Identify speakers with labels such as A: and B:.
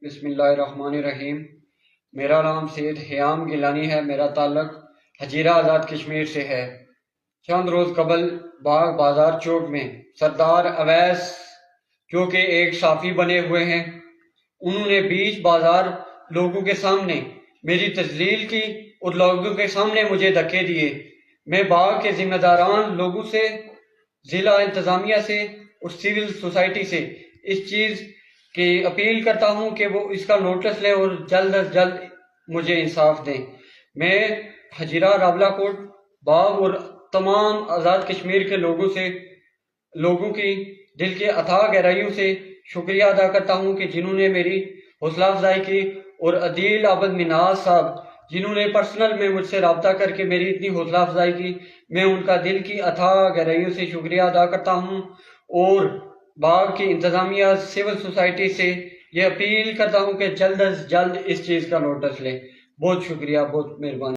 A: بسم اللہ الرحمن الرحیم۔ میرا نام سید حیام گیلانی ہے۔ میرا تعلق حجیرہ آزاد کشمیر سے ہے۔ چند روز قبل باغ بازار چوک میں سردار اویس جو کہ ایک صحافی بنے ہوئے ہیں، انہوں نے بیچ بازار لوگوں کے سامنے میری تذلیل کی اور لوگوں کے سامنے مجھے دھکے دیے۔ میں باغ کے ذمہ داران لوگوں سے، ضلع انتظامیہ سے اور سول سوسائٹی سے اس چیز کی اپیل کرتا ہوں کہ وہ اس کا نوٹس لیں اور جلد از جلد مجھے انصاف دیں۔ میں حجیرہ راولہ کوٹ باغ اور تمام آزاد کشمیر کے لوگوں کی دل کے اتھاہ گہرائیوں سے شکریہ ادا کرتا ہوں کہ جنہوں نے میری حوصلہ افزائی کی، اور عدیل عابد مناز صاحب جنہوں نے پرسنل میں مجھ سے رابطہ کر کے میری اتنی حوصلہ افزائی کی، میں ان کا دل کی اتھاہ گہرائیوں سے شکریہ ادا کرتا ہوں، اور باغ کی انتظامیہ سول سوسائٹی سے یہ اپیل کرتا ہوں کہ جلد از جلد اس چیز کا نوٹس لیں۔ بہت شکریہ، بہت مہربانی۔